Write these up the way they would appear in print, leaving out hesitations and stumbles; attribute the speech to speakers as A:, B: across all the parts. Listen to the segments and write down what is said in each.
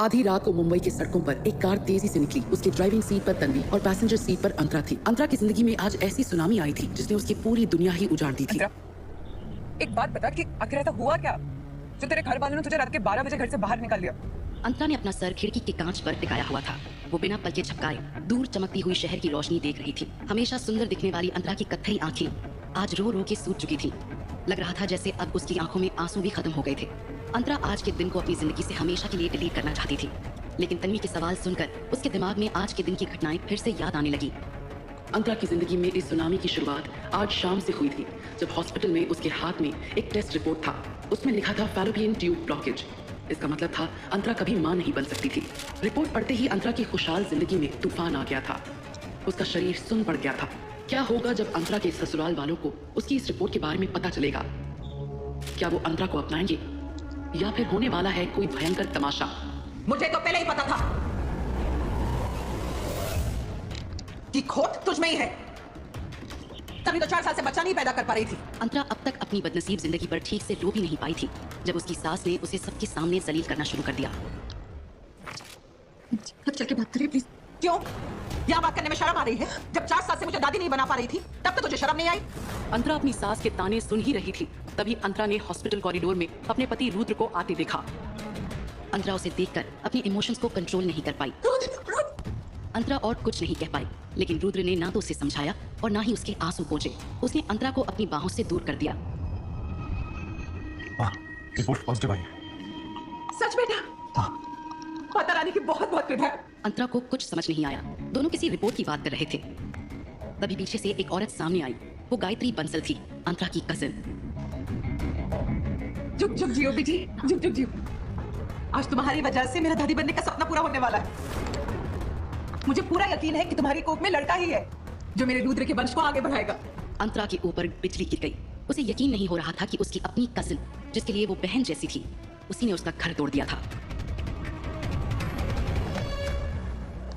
A: आधी रात को मुंबई की सड़कों पर एक कार तेजी से निकली। उसकी ड्राइविंग सीट पर तन्वी और पैसेंजर सीट पर अंतरा थी। अंतरा की जिंदगी में आज ऐसी सुनामी आई थी जिसने उसकी पूरी दुनिया ही उजाड़ दी थी।
B: एक बात बता कि आखिर ऐसा हुआ क्या जो तेरे घर वालों ने तुझे रात के 12 बजे घर से बाहर निकाल दिया?
C: अंतरा ने अपना सर खिड़की के कांच पर टिकाया हुआ था। वो बिना पलके झपकाए दूर चमकती हुई शहर की रोशनी देख रही थी। हमेशा सुंदर दिखने वाली अंतरा की कत्थई आंखें आज रो रो के सूज चुकी थी। लग रहा था जैसे अब उसकी आंखों में आंसू भी खत्म हो गए थे। अंतरा आज के दिन को अपनी जिंदगी से हमेशा के लिए डिलीट करना चाहती थी, लेकिन तन्वी के सवाल सुनकर उसके दिमाग में आज के दिन की घटनाएं फिर से याद आने लगी।
A: अंतरा की जिंदगी में इस सुनामी की शुरुआत आज शाम से हुई थी, जब हॉस्पिटल में उसके हाथ में एक टेस्ट रिपोर्ट था। उसमें लिखा था फैलोपियन ट्यूब ब्लॉकेज। इसका मतलब था अंतरा कभी मां नहीं बन सकती थी। रिपोर्ट पढ़ते ही अंतरा की खुशहाल जिंदगी में तूफान आ गया था। उसका शरीर सुन्न पड़ गया था। क्या होगा जब अंतरा के ससुराल वालों को उसकी इस रिपोर्ट के बारे में पता चलेगा? क्या वो अंतरा को अपनाएंगे या फिर होने वाला है कोई भयंकर तमाशा?
B: मुझे तो पहले ही पता था कि खोट तुझ में ही है, तभी तो 4 साल से बच्चा नहीं पैदा कर पा रही थी।
C: अंतरा अब तक अपनी बदनसीब जिंदगी पर ठीक से रो भी नहीं पाई थी, जब उसकी सास ने उसे सबके सामने जलील करना शुरू कर दिया।
B: चल के बात करिए प्लीज। क्यों यहाँ बात करने में शर्म आ रही है? जब 4 साल से मुझे दादी नहीं बना पा रही थी तब तो तुझे शर्म नहीं आई?
A: अंतरा अपनी सास के ताने सुन ही रही थी, तभी अंतरा ने हॉस्पिटल कॉरिडोर में अपने पति रुद्र को आते देखा।
C: अंतरा उसे देखकर अपने इमोशंस को कंट्रोल नहीं कर पाई। अंतरा और कुछ नहीं कह पाई, लेकिन रुद्र ने ना तो उसे समझाया और ना ही उसके आंसू पोंछे। उसने अंतरा को अपनी बाहों से दूर कर दिया।
D: रिपोर्ट पॉजिटिव आई।
B: सच बेटा?
D: हाँ।
B: पता लाने की बहुत बहुत कृपया।
C: अंतरा को कुछ समझ नहीं आया। दोनों किसी रिपोर्ट की बात कर रहे थे। तभी पीछे से एक औरत सामने आई। वो गायत्री बंसल थी, अंतरा की कजिन।
B: जुग जुग जियो बेटी, जुग जुग जियो। आज तुम्हारी वजह से मेरा दादी बनने का सपना पूरा होने वाला है। मुझे पूरा यकीन है कि तुम्हारी कोख में लड़का ही है जो मेरे रुद्र के वंश को आगे बढ़ाएगा।
C: अंतरा के ऊपर बिजली गिर गई। उसे यकीन नहीं हो रहा था कि उसकी अपनी कजिन, जिसके लिए वो बहन जैसी थी, उसी ने उसका घर तोड़ दिया था।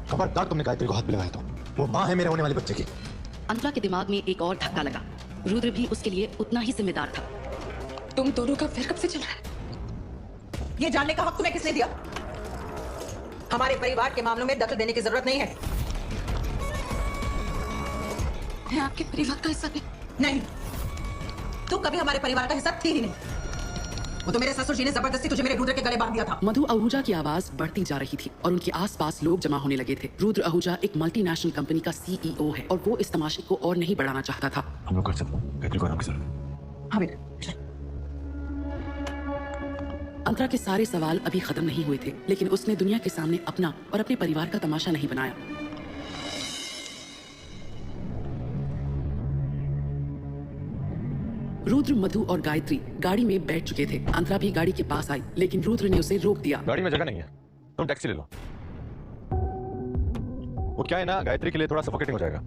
D: खबरदार तुमने गायत्री को हाथ भी लगाया तो वो मां है मेरे होने वाले बच्चे की।
C: अंतरा के दिमाग में एक और धक्का लगा। रुद्र भी उसके लिए उतना ही जिम्मेदार था।
B: तुम दोनों का फिर कब से चल रहा है? ये जानने का हक तुम्हें किसने दिया? हमारे परिवार के मामलों में दखल देने की जरूरत नहीं है। मैं आपके परिवार का हिस्सा नहीं। तू कभी हमारे परिवार का हिस्सा थी ही नहीं। वो तो मेरे ससुर जी ने जबरदस्ती तुझे मेरे रुद्र के गले बांध दिया था।
A: मधु आहूजा की आवाज बढ़ती जा रही थी और उनके आसपास लोग जमा होने लगे थे। रुद्र आहूजा एक मल्टीनेशनल कंपनी का सीईओ है और वो इस तमाशे को और नहीं बढ़ाना चाहता था।
D: हम लोग कर सकते हैं, गायत्री को आराम की जरूरत है।
B: हाँ बेटा।
A: अंतरा के सारे सवाल अभी खत्म नहीं हुए थे, लेकिन उसने दुनिया के सामने अपना और अपने परिवार का तमाशा नहीं बनाया। रुद्र, मधु और गायत्री गाड़ी में बैठ चुके थे। अंतरा भी गाड़ी के पास आई, लेकिन रुद्र ने उसे रोक दिया।
D: गाड़ी में जगह नहीं है, तुम टैक्सी ले लो। वो क्या है ना, गायत्री के लिए थोड़ा सफोकेटिंग हो जाएगा।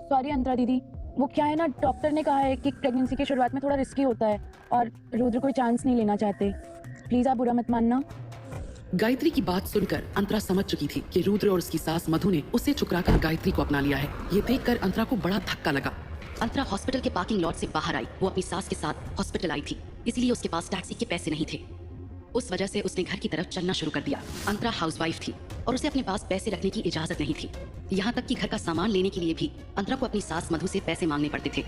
E: सॉरी अंतरा दीदी, वो क्या है ना, डॉक्टर ने कहा है कि प्रेगनेंसी की शुरुआत में थोड़ा रिस्की होता है और रुद्र कोई चांस नहीं लेना चाहते। प्लीज आप बुरा मत मानना।
A: गायत्री की बात सुनकर अंतरा समझ चुकी थी कि रुद्र और उसकी सास मधु ने उसे ठुकराकर गायत्री को अपना लिया है। ये देखकर अंतरा को बड़ा धक्का लगा।
C: अंतरा हॉस्पिटल के पार्किंग लॉट से बाहर आई। वो अपनी सास के साथ हॉस्पिटल आई थी, इसलिए उसके पास टैक्सी के पैसे नहीं थे। उस वजह से उसने घर की तरफ चलना शुरू कर दिया। अंतरा हाउसवाइफ थी और उसे अपने पास पैसे रखने की इजाजत नहीं थी। यहाँ तक कि घर का सामान लेने के लिए भी अंतरा को अपनी सास मधु से पैसे मांगने पड़ते थे।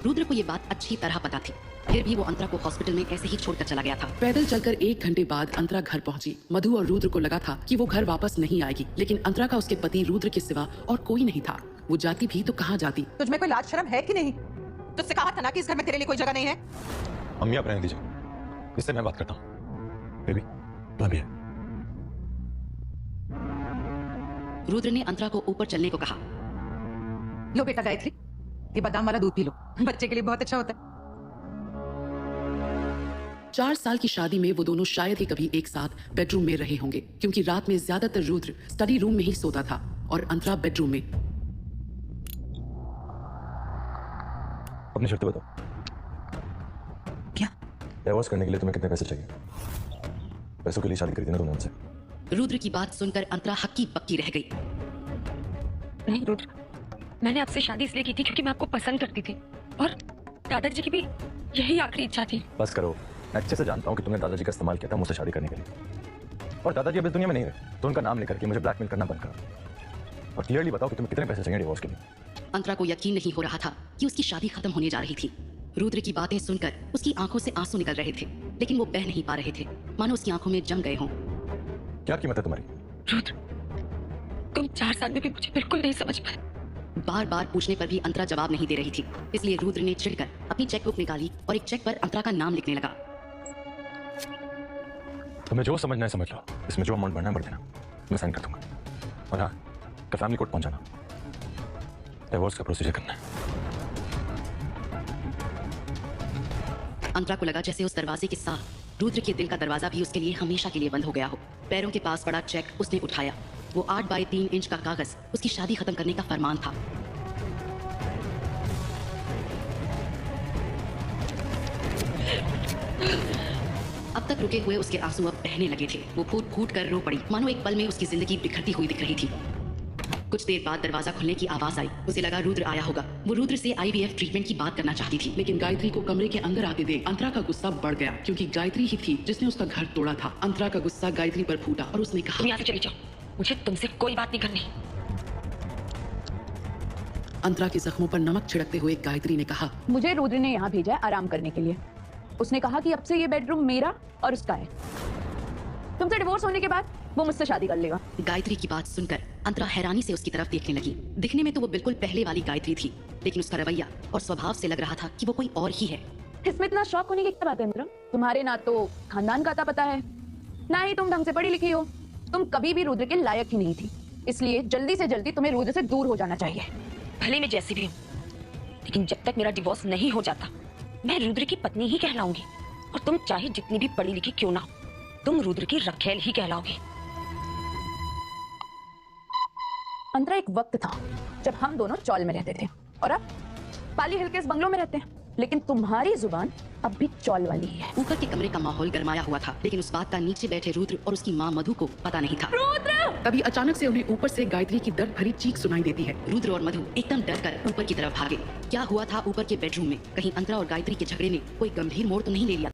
C: रुद्र को ये बात अच्छी तरह पता थी, फिर भी वो अंतरा को हॉस्पिटल में ऐसे ही छोड़कर चला गया था।
A: पैदल चलकर 1 घंटे बाद अंतरा घर पहुंची। मधु और रुद्र को लगा था कि वो घर वापस नहीं आएगी, लेकिन अंतरा का उसके पति रुद्र के सिवा और कोई नहीं था। वो जाती भी तो कहाँ जाती?
B: तुझ में कोई लाज शर्म है कि नहीं? तुझसे कहा था ना कि इस घर में तेरे लिए कोई जगह नहीं है।
D: अम्मी आप रहने दीजिए, इससे मैं बात करता हूँ। बेबी मैं भी है।
C: रुद्र ने अंतरा को ऊपर चलने को कहा।
B: लो बेटा गायत्री, ये बादाम वाला दूध पी लो, बच्चे के लिए बहुत अच्छा होता है।
A: 4 साल की शादी में वो दोनों शायद ही कभी एक साथ बेडरूम में रहे होंगे, क्योंकि रात में ज्यादातर रुद्र स्टडी रूम में ही सोता था और अंतरा बेडरूम में।
D: अपनी शर्तें बताओ।
B: क्या?
D: डाइवोर्स करने के लिए तुम्हें कितने पैसे चाहिए? पैसों के लिए शादी करी थी ना तुमने उनसे।
C: रुद्र की बात सुनकर अंतरा हक्की बक्की रह गई।
F: नहीं रुद्र, मैंने आपसे शादी इसलिए की थी क्योंकि मैं आपको पसंद करती थी और दादाजी की भी यही आखिरी इच्छा थी।
D: बस करो, मैं अच्छे से जानता हूँ कि तुमने दादाजी का इस्तेमाल किया था मुझसे शादी करने के लिए, और दादाजी अब इस दुनिया में नहीं रहे, तो उनका नाम लेकर के मुझे ब्लैकमेल करना बंद करो और क्लियरली बताओ कि तुम्हें कितने पैसे चाहिए डिवोर्स के लिए।
C: अंतरा को यकीन नहीं हो रहा था कि उसकी शादी खत्म होने जा रही थी। रुद्र की बातें सुनकर उसकी आंखों से आंसू निकल रहे थे, लेकिन वो बह नहीं पा रहे थे, मानो उसकी आंखों में जम गए हों।
D: क्या कीमत है तुम्हारी?
F: रुद्र, तुम 4 साल में भी मुझे बिल्कुल नहीं समझ पाए।
C: बार बार पूछने पर भी अंतरा जवाब नहीं दे रही थी, इसलिए रुद्र ने चिढ़कर अपनी चेकबुक निकाली और एक चेक पर अंतरा का नाम लिखने लगा।
D: तुम्हें जो समझना है समझ लो, इसमें जो अमाउंट भरना है भर देना, मैं साइन कर दूंगा। और हाँ, का फैमिली कोर्ट पहुंचाना, डिवोर्स का प्रोसीजर करना है।
C: अंतरा को लगा जैसे उस दरवाजे के साथ रुद्र के दिल का दरवाजा भी उसके लिए हमेशा के लिए बंद हो गया हो। पैरों के पास पड़ा चेक उसने उठाया। वो 8 बाय 3 इंच का कागज उसकी शादी खत्म करने का फरमान था। अब तक रुके हुए उसके आंसू अब बहने लगे थे। वो फूट फूट कर रो पड़ी, मानो एक पल में उसकी जिंदगी बिखरती हुई दिख रही थी। कुछ देर बाद दरवाजा खुलने की आवाज आई। उसे लगा रुद्र आया होगा। वो रुद्र से IVF ट्रीटमेंट की बात करना चाहती थी,
A: लेकिन गायत्री को कमरे के अंदर आते देख अंतरा का गुस्सा बढ़ गया, क्योंकि गायत्री ही थी जिसने उसका घर तोड़ा था। अंतरा का गुस्सा गायत्री पर फूटा और उसने कहा,
F: तुम यहाँ से चली जाओ, मुझे तुमसे कोई बात नहीं करनी।
A: अंतरा के जख्मों पर नमक छिड़कते हुए गायत्री ने कहा,
E: मुझे रुद्र ने यहाँ भेजा है आराम करने के लिए। उसने कहा कि अब से ये बेडरूम मेरा और उसका है। तुमसे डिवोर्स होने के बाद वो मुझसे शादी कर लेगा।
C: गायत्री की बात सुनकर अंतरा हैरानी से उसकी तरफ देखने लगी। दिखने में तो वो बिल्कुल पहले वाली गायत्री थी, लेकिन उसका रवैया और स्वभाव से लग रहा था कि वो कोई और ही है।
E: इसमें इतना शौक होने की क्या बात है अंतरा? तुम्हारे ना तो खानदान का पता है, ना ही तुम ढंग से पढ़ी लिखी हो। तुम कभी भी रुद्र के लायक ही नहीं थी, इसलिए जल्दी से जल्दी तुम्हें रुद्र से दूर हो जाना चाहिए।
F: भले मैं जैसी भी हूँ, लेकिन जब तक मेरा डिवोर्स नहीं हो जाता, मैं रुद्र की पत्नी ही कहलाऊंगी। और तुम चाहे जितनी भी पढ़ी लिखी क्यों ना हो, तुम रुद्र की रखेल ही कहलाओगी।
E: अंतरा, एक वक्त था जब हम दोनों चौल में रहते थे और अब पाली हिल के इस बंगलों में रहते हैं, लेकिन तुम्हारी जुबान अब भी चौल वाली ही है।
C: ऊपर के कमरे का माहौल गरमाया हुआ था, लेकिन उस बात का नीचे बैठे रुद्र और उसकी माँ मधु को पता नहीं था।
A: तभी अचानक से उन्हें ऊपर से गायत्री की दर्द भरी चीख सुनाई देती है।
C: रुद्र और मधु एकदम डर कर ऊपर की तरफ भागे। क्या हुआ था ऊपर के बेडरूम में? कहीं अंतरा और गायत्री के झगड़े ने कोई गंभीर मोड़ तो नहीं ले लिया?